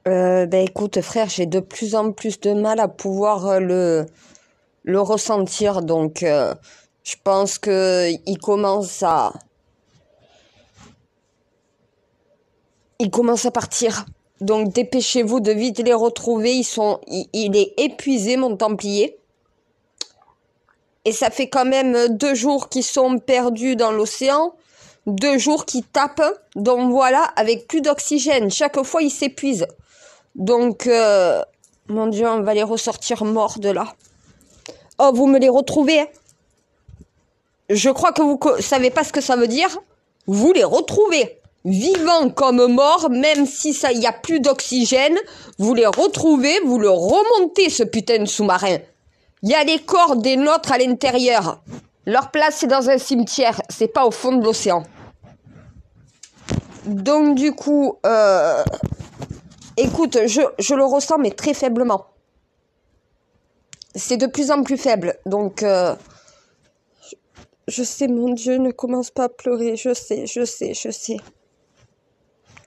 Ben écoute frère, j'ai de plus en plus de mal à pouvoir le ressentir, donc je pense que il commence à partir. Donc dépêchez-vous de vite les retrouver. Il est épuisé mon Templier. Et ça fait quand même 2 jours qu'ils sont perdus dans l'océan, 2 jours qu'ils tapent. Donc voilà, avec plus d'oxygène. Chaque fois, il s'épuise. Donc, mon Dieu, on va les ressortir morts de là. Oh, vous me les retrouvez, hein? Je crois que vous savez pas ce que ça veut dire. Vous les retrouvez. Vivants comme morts, même si ça y a plus d'oxygène, vous les retrouvez, vous le remontez, ce putain de sous-marin. Il y a les corps des nôtres à l'intérieur. Leur place, c'est dans un cimetière, c'est pas au fond de l'océan. Donc, du coup, écoute, je le ressens, mais très faiblement. C'est de plus en plus faible, donc... je sais, mon Dieu, ne commence pas à pleurer. Je sais.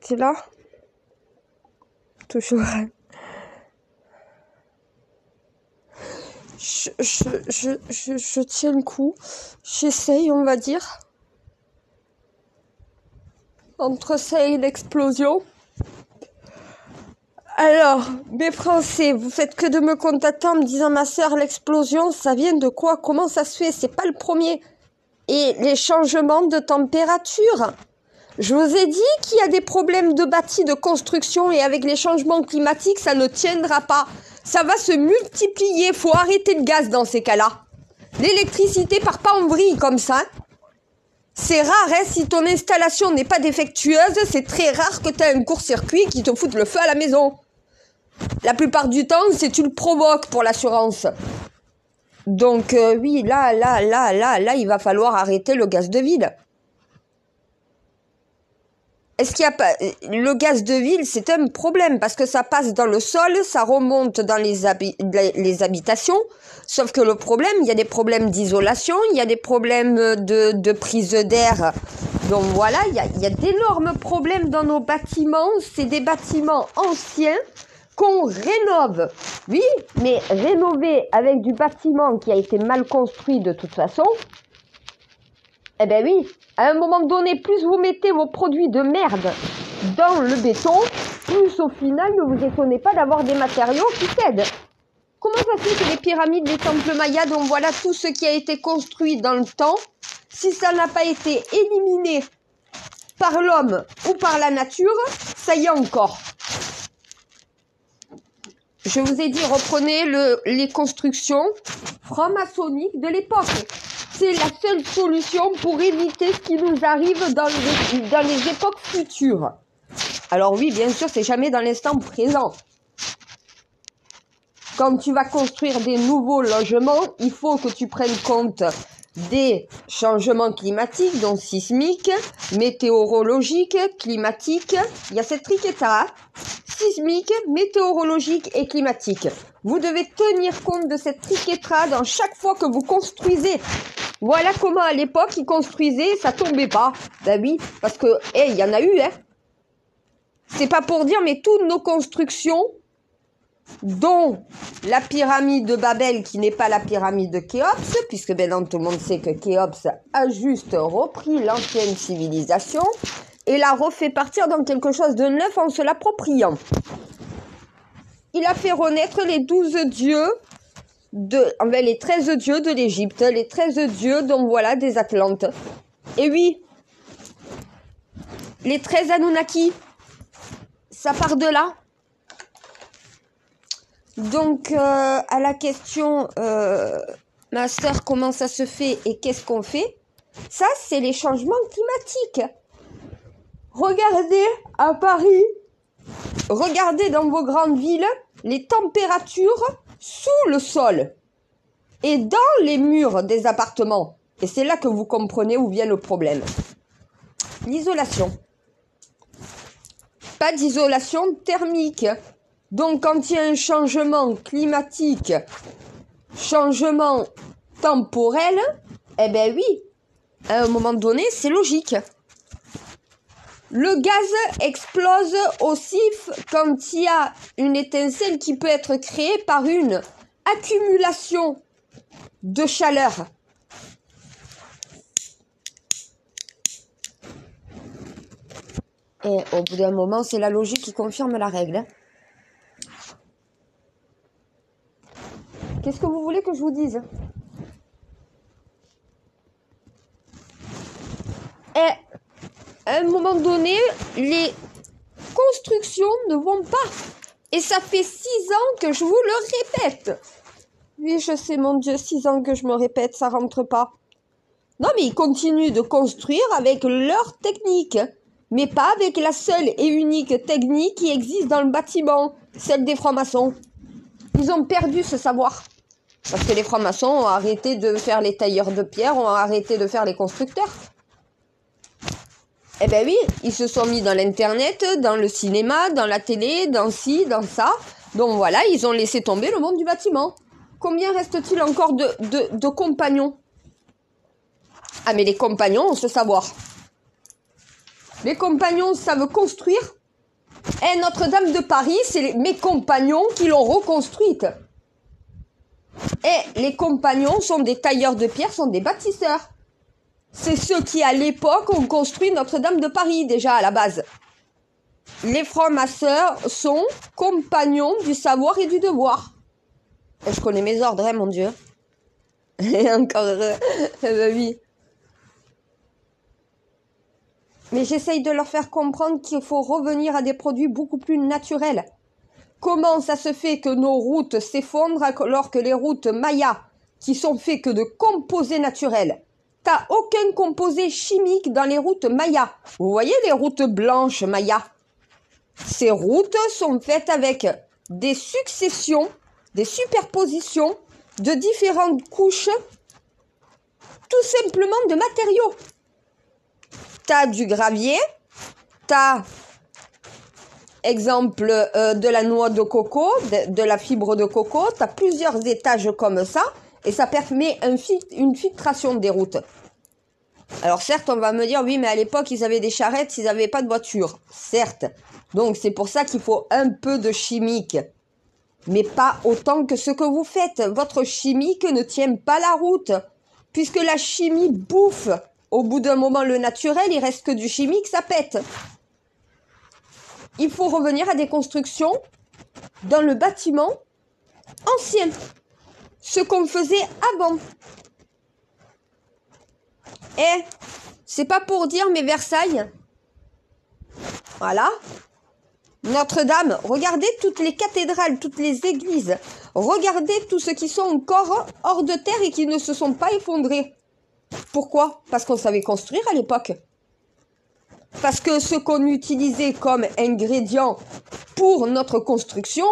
T'es là? Toujours. Je tiens le coup. J'essaye, on va dire. Entre ça et l'explosion. Alors, mes Français, vous faites que de me contacter en me disant, ma sœur, l'explosion, ça vient de quoi? Comment ça se fait? C'est pas le premier. Et les changements de température. Je vous ai dit qu'il y a des problèmes de bâti, de construction, et avec les changements climatiques, ça ne tiendra pas. Ça va se multiplier. Faut arrêter le gaz dans ces cas-là. L'électricité part pas en vrille comme ça. C'est rare, hein, si ton installation n'est pas défectueuse, c'est très rare que tu aies un court-circuit qui te foute le feu à la maison. La plupart du temps, c'est tu le provoques pour l'assurance. Donc oui, là, il va falloir arrêter le gaz de ville. Est-ce qu'il y a pas... Le gaz de ville, c'est un problème parce que ça passe dans le sol, ça remonte dans les habitations. Sauf que le problème, il y a des problèmes d'isolation, il y a des problèmes de prise d'air. Donc voilà, il y a d'énormes problèmes dans nos bâtiments. C'est des bâtiments anciens qu'on rénove. Oui, mais rénover avec du bâtiment qui a été mal construit de toute façon... Eh ben oui, à un moment donné, plus vous mettez vos produits de merde dans le béton, plus au final, ne vous étonnez pas d'avoir des matériaux qui cèdent. Comment ça se fait que les pyramides, les temples mayas, donc voilà tout ce qui a été construit dans le temps, si ça n'a pas été éliminé par l'homme ou par la nature, ça y est encore. Je vous ai dit, reprenez les constructions franc-maçonniques de l'époque. C'est la seule solution pour éviter ce qui nous arrive dans les époques futures. Alors oui, bien sûr, c'est jamais dans l'instant présent. Quand tu vas construire des nouveaux logements, il faut que tu prennes compte des changements climatiques, donc sismiques, météorologiques, climatiques. Il y a cette triqueta, sismique, météorologique et climatique. Vous devez tenir compte de cette triqueta dans chaque fois que vous construisez. Voilà comment à l'époque ils construisaient, ça tombait pas. Ben oui, parce que, il y en a eu, hein. C'est pas pour dire, mais toutes nos constructions, dont la pyramide de Babel, qui n'est pas la pyramide de Khéops, puisque maintenant tout le monde sait que Khéops a juste repris l'ancienne civilisation et l'a refait partir dans quelque chose de neuf en se l'appropriant. Il a fait renaître les 12 dieux, les 13 dieux de l'Égypte, les 13 dieux, donc voilà, des Atlantes. Et oui, les 13 Anunnaki, ça part de là. Donc, à la question, ma sœur, comment ça se fait et qu'est-ce qu'on fait? Ça, c'est les changements climatiques. Regardez à Paris, regardez dans vos grandes villes, les températures sous le sol et dans les murs des appartements. Et c'est là que vous comprenez où vient le problème. L'isolation. Pas d'isolation thermique. Donc, quand il y a un changement climatique, changement temporel, eh ben oui, à un moment donné, c'est logique. Le gaz explose aussi quand il y a une étincelle qui peut être créée par une accumulation de chaleur. Et au bout d'un moment, c'est la logique qui confirme la règle. Qu'est-ce que vous voulez que je vous dise? Et à un moment donné, les constructions ne vont pas. Et ça fait 6 ans que je vous le répète. Oui, je sais, mon Dieu, 6 ans que je me répète, ça rentre pas. Non, mais ils continuent de construire avec leur technique. Mais pas avec la seule et unique technique qui existe dans le bâtiment, celle des francs-maçons. Ils ont perdu ce savoir. Parce que les francs-maçons ont arrêté de faire les tailleurs de pierre, ont arrêté de faire les constructeurs. Eh ben oui, ils se sont mis dans l'internet, dans le cinéma, dans la télé, dans ci, dans ça. Donc voilà, ils ont laissé tomber le monde du bâtiment. Combien reste-t-il encore de compagnons? Ah mais les compagnons ont ce savoir. Les compagnons savent construire. Et Notre-Dame de Paris, c'est mes compagnons qui l'ont reconstruite. Et les compagnons sont des tailleurs de pierre, sont des bâtisseurs. C'est ceux qui, à l'époque, ont construit Notre-Dame de Paris, déjà, à la base. Les francs-maçons sont compagnons du savoir et du devoir. Et je connais mes ordres, hein, mon Dieu. Et encore, oui. Mais j'essaye de leur faire comprendre qu'il faut revenir à des produits beaucoup plus naturels. Comment ça se fait que nos routes s'effondrent alors que les routes Maya, qui sont faites que de composés naturels, t'as aucun composé chimique dans les routes Maya. Vous voyez les routes blanches Maya? Ces routes sont faites avec des successions, des superpositions de différentes couches, tout simplement de matériaux. T'as du gravier, t'as, exemple, de la noix de coco, de la fibre de coco, t'as plusieurs étages comme ça, et ça permet une filtration des routes. Alors certes, on va me dire, oui, mais à l'époque, ils avaient des charrettes, ils n'avaient pas de voiture. Certes. Donc c'est pour ça qu'il faut un peu de chimique. Mais pas autant que ce que vous faites. Votre chimique ne tient pas la route. Puisque la chimie bouffe. Au bout d'un moment, le naturel, il reste que du chimique, ça pète. Il faut revenir à des constructions dans le bâtiment ancien. Ce qu'on faisait avant. Et c'est pas pour dire, mais Versailles, voilà, Notre-Dame, regardez toutes les cathédrales, toutes les églises, regardez tous ceux qui sont encore hors de terre et qui ne se sont pas effondrés. Pourquoi? Parce qu'on savait construire à l'époque. Parce que ce qu'on utilisait comme ingrédient pour notre construction,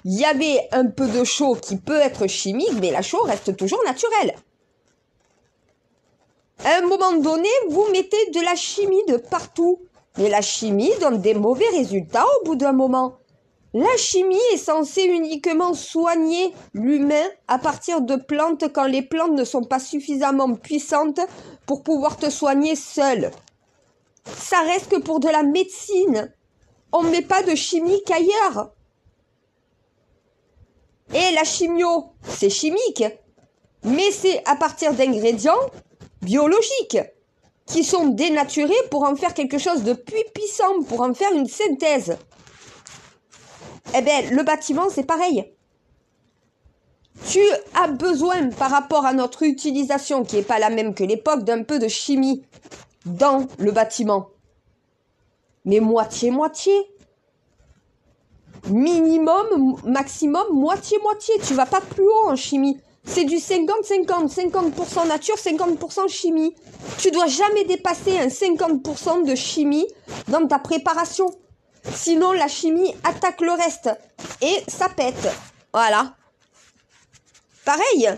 il y avait un peu de chaux qui peut être chimique, mais la chaux reste toujours naturelle. À un moment donné, vous mettez de la chimie de partout. Mais la chimie donne des mauvais résultats au bout d'un moment. La chimie est censée uniquement soigner l'humain à partir de plantes quand les plantes ne sont pas suffisamment puissantes pour pouvoir te soigner seul. Ça reste que pour de la médecine. On ne met pas de chimique ailleurs. Et la chimio, c'est chimique. Mais c'est à partir d'ingrédients biologiques qui sont dénaturés pour en faire quelque chose de plus puissant, pour en faire une synthèse. Eh bien, le bâtiment, c'est pareil. Tu as besoin, par rapport à notre utilisation, qui n'est pas la même que l'époque, d'un peu de chimie dans le bâtiment. Mais moitié-moitié. Minimum, maximum, moitié-moitié. Tu vas pas plus haut en chimie. C'est du 50-50, 50% nature, 50% chimie. Tu dois jamais dépasser un 50% de chimie dans ta préparation. Sinon, la chimie attaque le reste. Et ça pète. Voilà. Pareil,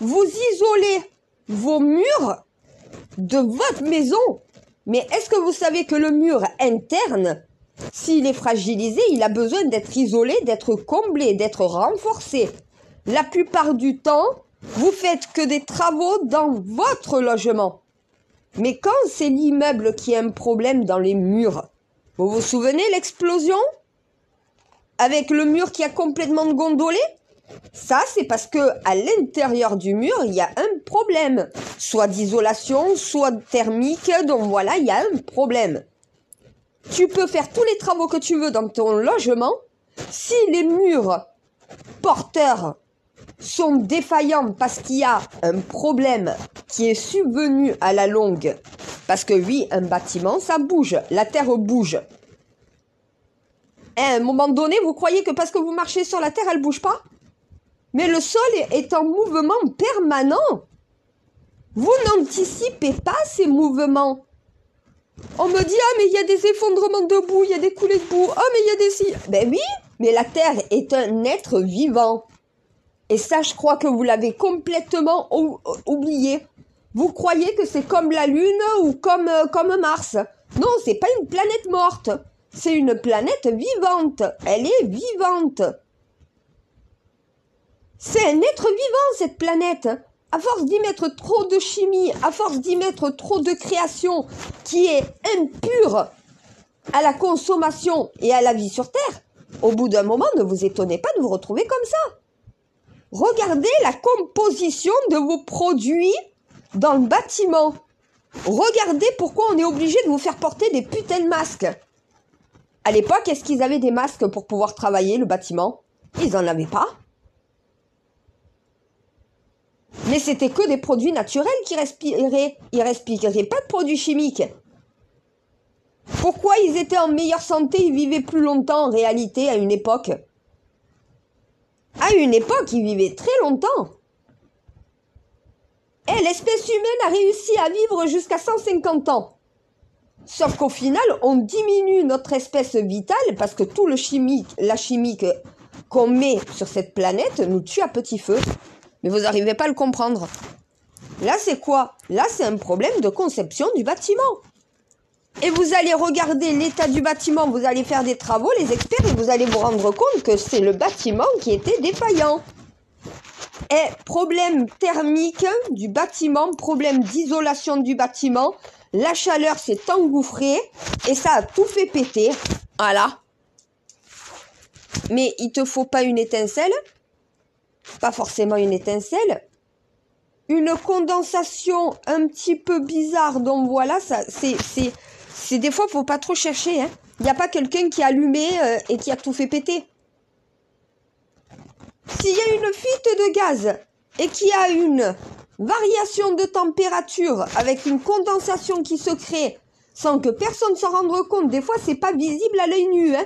vous isolez vos murs de votre maison. Mais est-ce que vous savez que le mur interne, s'il est fragilisé, il a besoin d'être isolé, d'être comblé, d'être renforcé. La plupart du temps, vous faites que des travaux dans votre logement. Mais quand c'est l'immeuble qui a un problème dans les murs, vous vous souvenez l'explosion? Avec le mur qui a complètement gondolé? Ça, c'est parce que à l'intérieur du mur, il y a un problème. Soit d'isolation, soit thermique. Donc voilà, il y a un problème. Tu peux faire tous les travaux que tu veux dans ton logement. Si les murs porteurs sont défaillants parce qu'il y a un problème qui est subvenu à la longue, parce que oui, un bâtiment, ça bouge, la terre bouge. Et à un moment donné, vous croyez que parce que vous marchez sur la terre, elle bouge pas? Mais le sol est en mouvement permanent. Vous n'anticipez pas ces mouvements. On me dit, ah mais il y a des effondrements de boue, il y a des coulées de boue, ah mais il y a des... Ben oui, mais la terre est un être vivant. Et ça, je crois que vous l'avez complètement oublié. Vous croyez que c'est comme la Lune ou comme Mars. Non, c'est pas une planète morte. C'est une planète vivante. Elle est vivante. C'est un être vivant, cette planète. À force d'y mettre trop de chimie, à force d'y mettre trop de création qui est impure à la consommation et à la vie sur Terre, au bout d'un moment, ne vous étonnez pas de vous retrouver comme ça. Regardez la composition de vos produits dans le bâtiment. Regardez pourquoi on est obligé de vous faire porter des putains de masques. À l'époque, est-ce qu'ils avaient des masques pour pouvoir travailler le bâtiment? Ils n'en avaient pas. Mais c'était que des produits naturels qui respiraient. Ils respiraient pas de produits chimiques. Pourquoi ils étaient en meilleure santé, ils vivaient plus longtemps en réalité à une époque? À une époque, ils vivaient très longtemps. Et l'espèce humaine a réussi à vivre jusqu'à 150 ans. Sauf qu'au final, on diminue notre espèce vitale parce que tout le chimique, la chimique qu'on met sur cette planète nous tue à petit feu. Mais vous n'arrivez pas à le comprendre. Là, c'est quoi? Là, c'est un problème de conception du bâtiment. Et vous allez regarder l'état du bâtiment, vous allez faire des travaux, les experts, et vous allez vous rendre compte que c'est le bâtiment qui était défaillant. Et problème thermique du bâtiment, problème d'isolation du bâtiment, la chaleur s'est engouffrée et ça a tout fait péter. Voilà. Mais il te faut pas une étincelle, pas forcément une étincelle, une condensation un petit peu bizarre, donc voilà, ça c'est des fois, faut pas trop chercher, hein. Il n'y a pas quelqu'un qui a allumé et qui a tout fait péter. S'il y a une fuite de gaz et qu'il y a une variation de température avec une condensation qui se crée sans que personne s'en rende compte, des fois, c'est pas visible à l'œil nu, hein.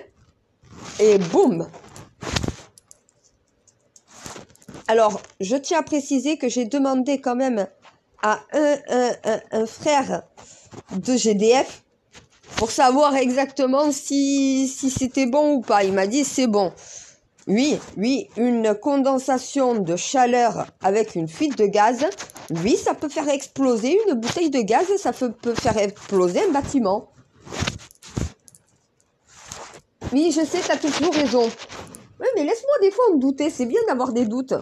Et boum! Alors, je tiens à préciser que j'ai demandé quand même à un frère de GDF pour savoir exactement si c'était bon ou pas. Il m'a dit c'est bon. Oui, une condensation de chaleur avec une fuite de gaz, oui, ça peut faire exploser une bouteille de gaz, ça peut faire exploser un bâtiment. Oui, je sais, tu as toujours raison. Oui, mais laisse-moi des fois en douter, c'est bien d'avoir des doutes.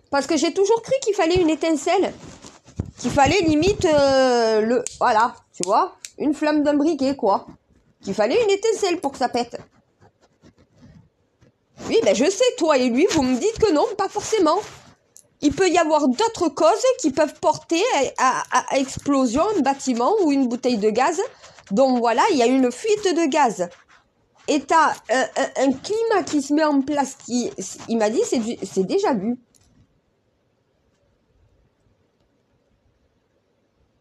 Parce que j'ai toujours cru qu'il fallait une étincelle. Qu'il fallait limite voilà, tu vois, une flamme d'un briquet, quoi. Qu'il fallait une étincelle pour que ça pète. Oui, ben je sais, toi et lui, vous me dites que non, pas forcément. Il peut y avoir d'autres causes qui peuvent porter à explosion un bâtiment ou une bouteille de gaz. Donc voilà, il y a une fuite de gaz. Et t'as un climat qui se met en place qui, il m'a dit, c'est déjà vu.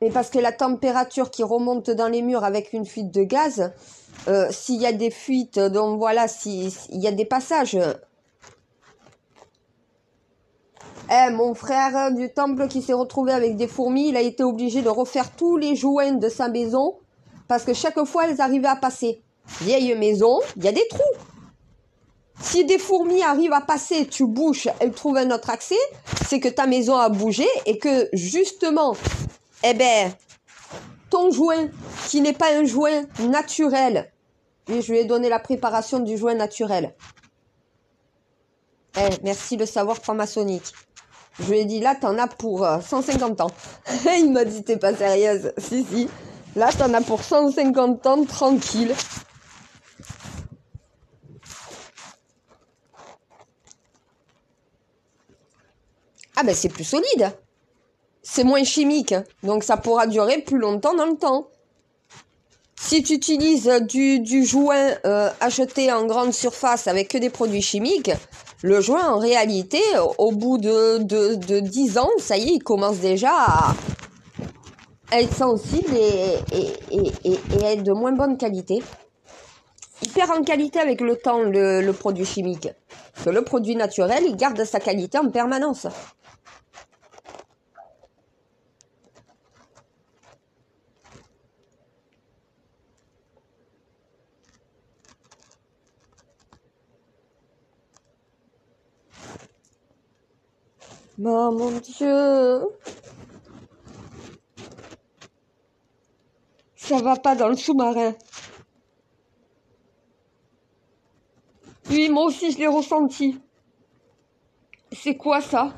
Mais parce que la température qui remonte dans les murs avec une fuite de gaz, s'il y a des fuites, donc voilà, s'il y a des passages. Mon frère du temple qui s'est retrouvé avec des fourmis, il a été obligé de refaire tous les joints de sa maison parce que chaque fois, elles arrivaient à passer. Vieille maison, il y a des trous. Si des fourmis arrivent à passer, tu bouches, elles trouvent un autre accès, c'est que ta maison a bougé et que justement... Eh ben, ton joint, qui n'est pas un joint naturel, et je lui ai donné la préparation du joint naturel. Eh, merci le savoir franc-maçonnique. Je lui ai dit, là, t'en as pour 150 ans. Il m'a dit, t'es pas sérieuse. Si, si. Là, t'en as pour 150 ans, tranquille. Ah ben, c'est plus solide. C'est moins chimique. Donc, ça pourra durer plus longtemps dans le temps. Si tu utilises du joint acheté en grande surface avec que des produits chimiques, le joint, en réalité, au bout de 10 ans, ça y est, il commence déjà à être sensible et être de moins bonne qualité. Il perd en qualité avec le temps, le produit chimique. Parce que le produit naturel, il garde sa qualité en permanence. Oh mon Dieu! Ça va pas dans le sous-marin. Oui, moi aussi, je l'ai ressenti. C'est quoi ça?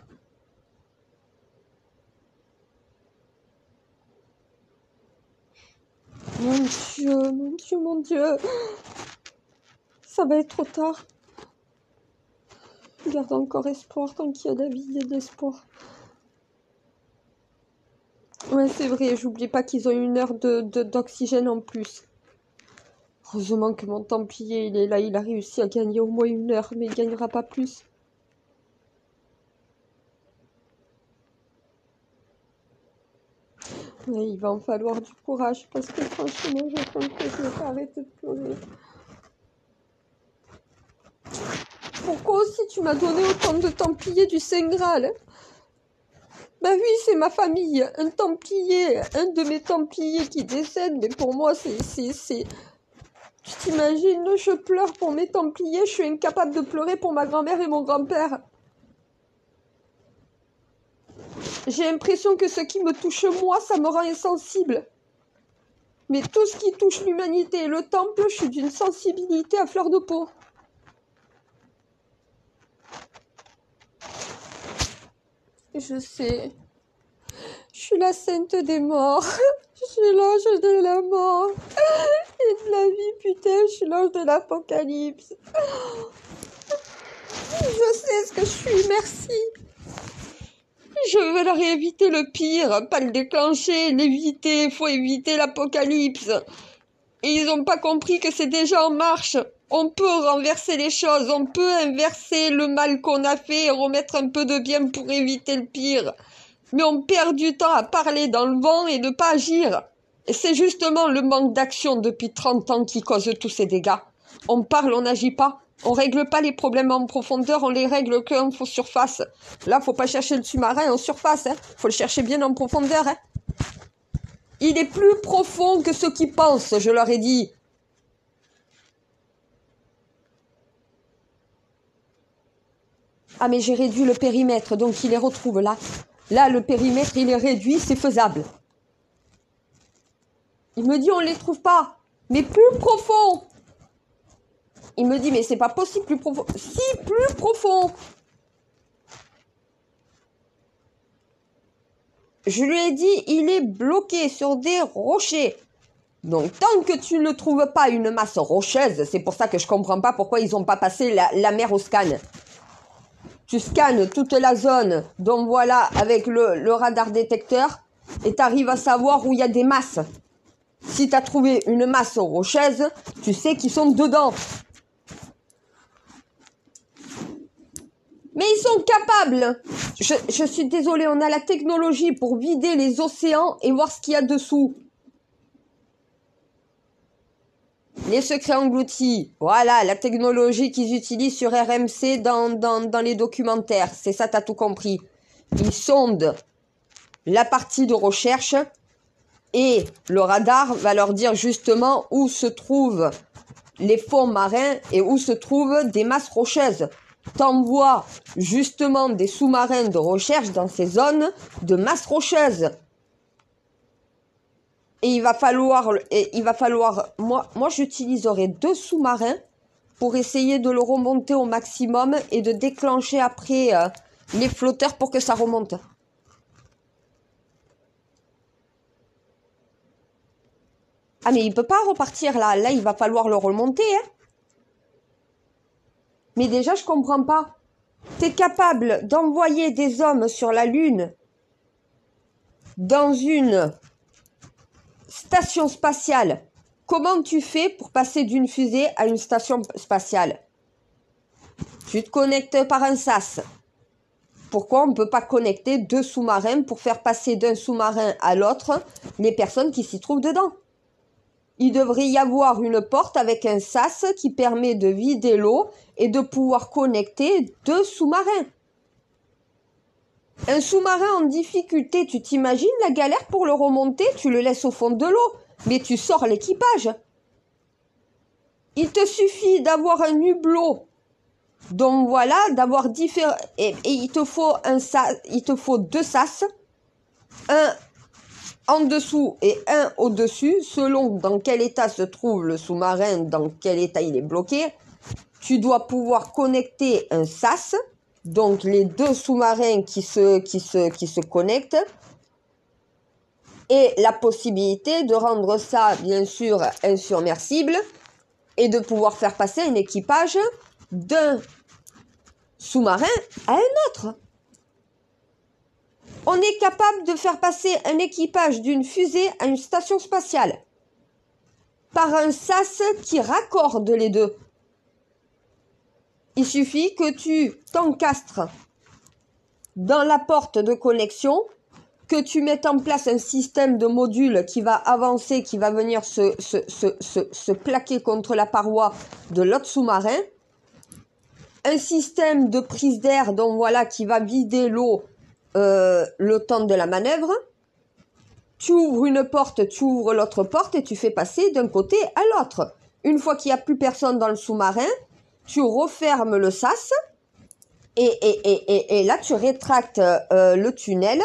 Mon Dieu, mon Dieu, mon Dieu. Ça va être trop tard. Je garde encore espoir tant qu'il y a de la vie, il y a de l'espoir. Ouais, c'est vrai, j'oublie pas qu'ils ont 1 heure d'oxygène en plus. Heureusement que mon Templier, il est là, il a réussi à gagner au moins 1 heure, mais il gagnera pas plus. Ouais, il va en falloir du courage, parce que franchement, je pense que je vais pas arrêter de pleurer. Pourquoi aussi tu m'as donné autant de Templiers du Saint Graal? Ben oui, c'est ma famille, un Templier, un de mes Templiers qui décède, mais pour moi, c'est... Tu t'imagines, je pleure pour mes Templiers, je suis incapable de pleurer pour ma grand-mère et mon grand-père. J'ai l'impression que ce qui me touche moi, ça me rend insensible. Mais tout ce qui touche l'humanité et le temple, je suis d'une sensibilité à fleur de peau. Je sais. Je suis la sainte des morts. Je suis l'ange de la mort. Et de la vie, putain, je suis l'ange de l'apocalypse. Je sais ce que je suis, merci. Je veux leur éviter le pire, pas le déclencher, l'éviter, faut éviter l'apocalypse. Et ils n'ont pas compris que c'est déjà en marche. On peut renverser les choses, on peut inverser le mal qu'on a fait et remettre un peu de bien pour éviter le pire. Mais on perd du temps à parler dans le vent et ne pas agir. Et c'est justement le manque d'action depuis 30 ans qui cause tous ces dégâts. On parle, on n'agit pas. On règle pas les problèmes en profondeur, on les règle qu'en surface. Là, faut pas chercher le sous-marin en surface, hein. Faut le chercher bien en profondeur, hein. Il est plus profond que ceux qui pensent, je leur ai dit. Ah, mais j'ai réduit le périmètre, donc il les retrouve là. Là, le périmètre, il est réduit, c'est faisable. Il me dit, on les trouve pas. Mais plus profond. Il me dit, mais c'est pas possible, plus profond. Si, plus profond. Je lui ai dit, il est bloqué sur des rochers. Donc, tant que tu ne trouves pas une masse rocheuse, c'est pour ça que je comprends pas pourquoi ils n'ont pas passé la mer au scan. Tu scannes toute la zone, donc voilà, avec le radar détecteur, et tu arrives à savoir où il y a des masses. Si tu as trouvé une masse rocheuse, tu sais qu'ils sont dedans. Mais ils sont capables. Je suis désolée, on a la technologie pour vider les océans et voir ce qu'il y a dessous. Les secrets engloutis, voilà, la technologie qu'ils utilisent sur RMC dans les documentaires. C'est ça, t'as tout compris. Ils sondent la partie de recherche et le radar va leur dire justement où se trouvent les fonds marins et où se trouvent des masses rocheuses. T'envoies justement des sous-marins de recherche dans ces zones de masse rocheuse. Et il va falloir, moi j'utiliserai 2 sous-marins pour essayer de le remonter au maximum et de déclencher après les flotteurs pour que ça remonte. Ah mais il peut pas repartir là, là il va falloir le remonter. Hein. Mais déjà je comprends pas. T'es capable d'envoyer des hommes sur la Lune dans une station spatiale. Comment tu fais pour passer d'une fusée à une station spatiale? Tu te connectes par un sas. Pourquoi on ne peut pas connecter deux sous-marins pour faire passer d'un sous-marin à l'autre les personnes qui s'y trouvent dedans? Il devrait y avoir une porte avec un sas qui permet de vider l'eau et de pouvoir connecter deux sous-marins. Un sous-marin en difficulté, tu t'imagines la galère pour le remonter? Tu le laisses au fond de l'eau, mais tu sors l'équipage. Il te suffit d'avoir un hublot. Donc voilà, d'avoir différents... Et il te faut deux sas, un en dessous et un au-dessus, selon dans quel état se trouve le sous-marin, dans quel état il est bloqué. Tu dois pouvoir connecter un sas, donc les deux sous-marins qui se connectent, et la possibilité de rendre ça, bien sûr, insubmersible, et de pouvoir faire passer un équipage d'un sous-marin à un autre. On est capable de faire passer un équipage d'une fusée à une station spatiale par un sas qui raccorde les deux. Il suffit que tu t'encastres dans la porte de connexion, que tu mettes en place un système de modules qui va avancer, qui va venir se plaquer contre la paroi de l'autre sous-marin, un système de prise d'air donc voilà qui va vider l'eau le temps de la manœuvre. Tu ouvres une porte, tu ouvres l'autre porte et tu fais passer d'un côté à l'autre. Une fois qu'il n'y a plus personne dans le sous-marin, tu refermes le sas et là tu rétractes le tunnel